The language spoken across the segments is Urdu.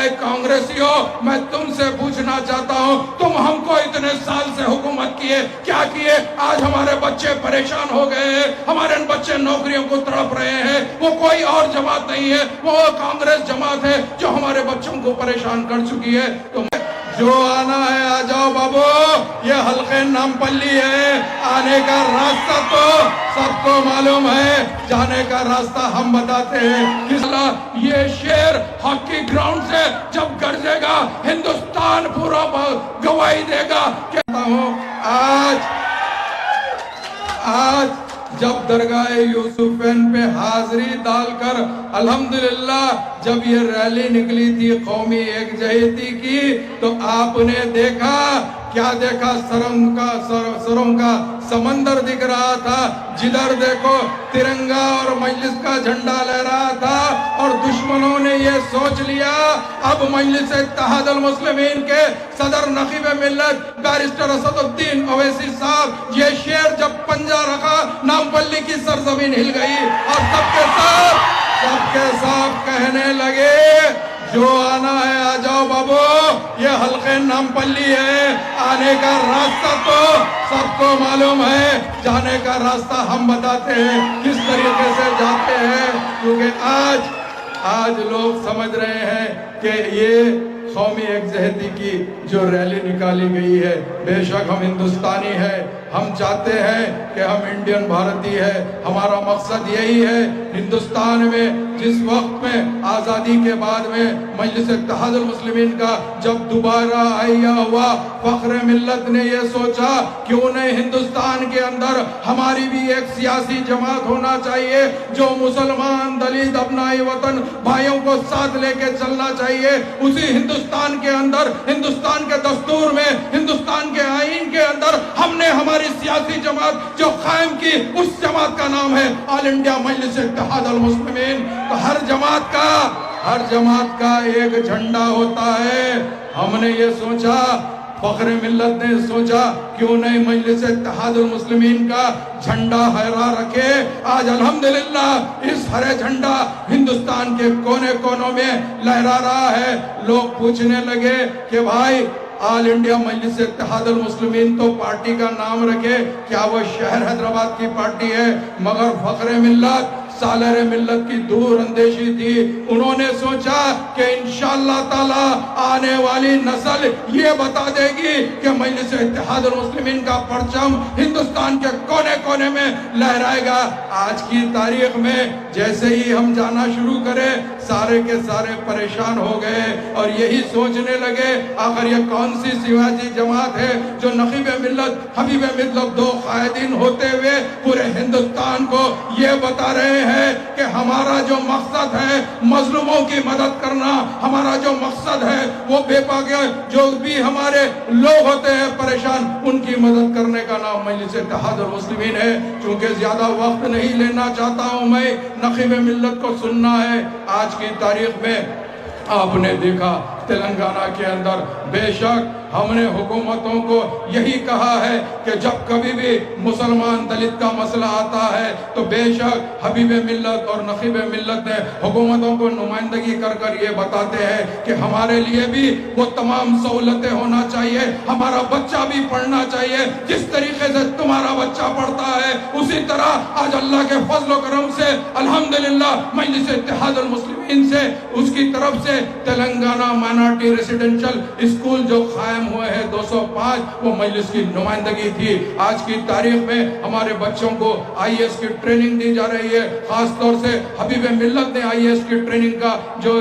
اے کانگریسیوں میں تم سے پوچھنا چاہتا ہوں تم ہم کو اتنے سال سے حکومت کیے کیا کیے؟ آج ہمارے بچے پریشان ہو گئے ہیں، ہمارے بچے نوکریوں کو تڑپ رہے ہیں۔ وہ کوئی اور جماعت نہیں ہے، وہ کانگریس جماعت ہے جو ہمارے بچوں کو پریشان کر چکی ہے۔ تو جو آنا ہے آ جاؤ بابو، یہ حلقہ نامپلی ہے، آنے کا راستہ تو سب کو معلوم ہے، جانے کا راستہ ہم بتاتے ہیں۔ یہ شیر ہاکی گراؤنڈ سے جب گرجے گا ہندوستان پورا گواہی دے گا۔ کہتا ہوں آج جب درگاہ یوسفین پہ حاضری ڈال کر الحمدللہ جب یہ ریلی نکلی تھی قومی یکجہتی کی تو آپ نے دیکھا کیا دیکھا؟ سروں کا سمندر دکھ رہا تھا، جدھر دیکھو ترنگا اور مجلس کا جھنڈا لہرا تھا، اور دشمنوں نے یہ سوچ لیا اب مجلس اتحاد المسلمین کے صدر نقیب ملت بیرسٹر اسد الدین اویسی صاحب یہ شیر جب پنجہ رکھا نامپلی کی سرزمین ہل گئی، اور سب کے ساتھ کہنے لگے جو آنا ہے آ جاؤ بابو، یہ حلقہ نامپلی ہے، آنے کا راستہ تو سب کو معلوم ہے، جانے کا راستہ ہم بتاتے ہیں کس طریقے سے جاتے ہیں، کیونکہ آج لوگ سمجھ رہے ہیں کہ یہ قومی یکجہتی کی جو ریلی نکالی گئی ہے، بے شک ہم ہندوستانی ہیں، ہم چاہتے ہیں کہ ہم انڈین بھارتی ہے، ہمارا مقصد یہی ہے۔ ہندوستان میں جس وقت میں آزادی کے بعد میں مجلس اتحاد المسلمین کا جب دوبارہ آئیہ ہوا، فخر ملت نے یہ سوچا کیوں نہیں ہندوستان کے اندر ہماری بھی ایک سیاسی جماعت ہونا چاہیے جو مسلمان دلت ابنائی وطن بھائیوں کو ساتھ لے کے چلنا چاہیے۔ اسی ہندوستان کے اندر، ہندوستان کے دستور میں، ہندوستان کے آئین کے اندر ہم نے ہماری سیاسی جماعت جو قائم کی، اس جماعت کا نام ہے آل انڈیا مجلس اتحاد المسلمین۔ تو ہر جماعت کا ایک جھنڈا ہوتا ہے۔ ہم نے یہ سوچا، فخر ملت نے سوچا کیوں نہیں مجلس اتحاد المسلمین کا جھنڈا ہرا رکھے۔ آج الحمدللہ اس ہرے جھنڈا ہندوستان کے کونے کونوں میں لہرا رہا ہے۔ لوگ پوچھنے لگے کہ بھائی آل انڈیا مجلس اتحاد المسلمین تو پارٹی کا نام رکھے، کیا وہ شہر حیدرآباد کی پارٹی ہے؟ مگر فخر ملت، سالار ملت کی دور اندیشی تھی، انہوں نے سوچا کہ انشاءاللہ تعالی آنے والی نسل یہ بتا دے گی کہ مجلس اتحاد المسلمین کا پرچم ہندوستان کے کونے کونے میں لہرائے گا۔ آج کی تاریخ میں جیسے ہی ہم جانا شروع کرے سارے کے سارے پریشان ہو گئے اور یہی سوچنے لگے آخر یہ کون سی سیاسی جماعت ہے جو نقیب ملت حبیب ملت دو قائدین ہوتے ہوئے پورے ہندوستان کو یہ بتا رہے ہیں کہ ہمارا جو مقصد ہے مظلوموں کی مدد کرنا، ہمارا جو مقصد ہے وہ بے پاکے جو بھی ہمارے لوگ ہوتے ہیں پریشان ان کی مدد کرنے کا نام مجلس اتحاد المسلمین ہے۔ چونکہ زیادہ وقت نہیں لینا چاہتا ہوں میں، نقیب ملت کو سننا ہے۔ آج کی تاریخ میں آپ نے دیکھا تلنگانہ کے اندر بے شک ہم نے حکومتوں کو یہی کہا ہے کہ جب کبھی بھی مسلمان دلت کا مسئلہ آتا ہے تو بے شک حبیب ملت اور نقیب ملت نے حکومتوں کو نمائندگی کر کر یہ بتاتے ہیں کہ ہمارے لیے بھی وہ تمام سہولتیں ہونا چاہیے، ہمارا بچہ بھی پڑھنا چاہیے، جس طریقے سے تمہارا بچہ پڑھتا ہے اسی طرح آج اللہ کے فضل و کرم سے الحمدللہ مجلس اتحاد المسلمین سے اس کی طرف سے تلنگانہ مائنارٹی ریسیڈنشل اسکول جو قائم ہوئے ہیں 205 وہ مجلس کی نمائندگی تھی۔ آج کی تاریخ میں ہمارے بچوں کو آئی ایس کی ٹریننگ دی جا رہی ہے، خاص طور سے حبیب ملت نے آئی ایس کی ٹریننگ کا جو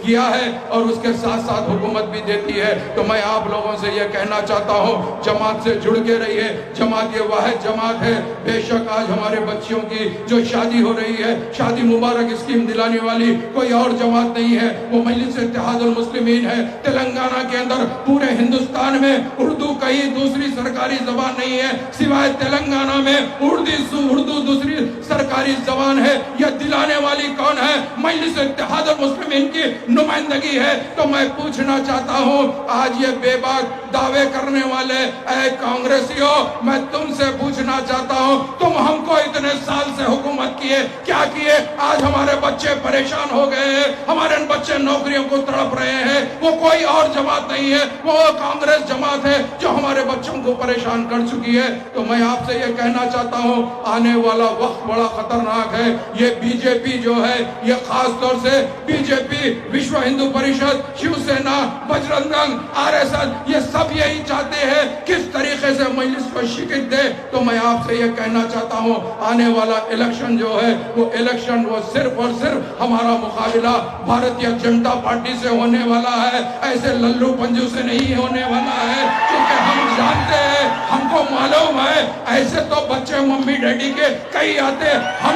کیا ہے اور اس کے ساتھ ساتھ حکومت بھی دیتی ہے۔ تو میں آپ لوگوں سے یہ کہنا چاہتا ہوں جماعت سے جڑ کے رہیے، جماعت یہ واحد جماعت ہے۔ بے شک آج ہمارے بچیوں کی جو شادی ہو رہی ہے، شادی مبارک اسکیم دلانے والی کوئی اور جماعت نہیں ہے، وہ مجلس اتحاد المسلمین ہے۔ تلنگانہ کے اندر پورے ہندوستان میں اردو کہیں دوسری سرکاری زبان نہیں ہے سوائے تلنگانہ میں اردو دوسری سرکاری زبان ہے۔ یہ دلانے والی کون ہے؟ مجلس اتحاد المسلمین کی نمائندگی ہے۔ تو میں پوچھنا چاہتا ہوں آج یہ بے باک دعوے کرنے والے اے کانگریسیوں میں تم سے پوچھنا چاہتا ہوں تم ہم کو اتنے سال سے حکومت کیے کیا کیے؟ آج ہمارے بچے پریشان ہو گئے ہیں، ہمارے بچے نوکریوں کو تڑپ رہے ہیں وہ کوئی اور جماعت نہیں ہے، وہ کانگریس جماعت ہے جو ہمارے بچوں کو پریشان کر چکی ہے۔ تو میں آپ سے یہ کہنا چاہتا ہوں آنے والا وقت بڑا خطرناک ہے۔ یہ بی جے پی جو ہے یہ خاص طور سے بی جے پی، وشو ہندو پریشد، شیو سینا، بجرنگ دل، آر ایس ایس، یہ سب یہی چاہتے ہیں کس طریقے سے مجلس کو شکست دے۔ تو میں آپ سے یہ کہنا چاہتا ہوں آنے والا الیکشن جو ہے وہ الیکشن وہ صرف اور صرف ہمارا مقابلہ بھارتیہ جنتا پارٹی سے ہونے والا ہے، ایسے للو پنجو سے نہیں ہونے والا ہے، کیونکہ ہم جانتے ہیں، ہم کو معلوم ہے ایسے تو بچے ممی ڈیڈی کے کئی آتے، ہم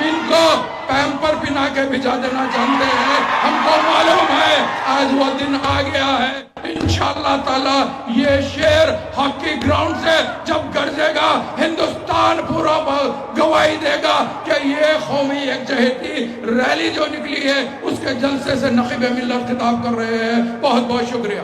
ان کو پیمپر پہنا کے بھجا دینا چاہتے ہیں، ہم کو معلوم ہے آج وہ دن آ گیا ہے۔ انشاءاللہ تعالی یہ شیر ہاکی گراؤنڈ سے جب گرجے گا ہندوستان پورا گواہی دے گا کہ یہ قومی یکجہتی ریلی جو نکلی ہے اس کے جلسے سے نقیب ملت خطاب کر رہے ہیں۔ بہت بہت شکریہ۔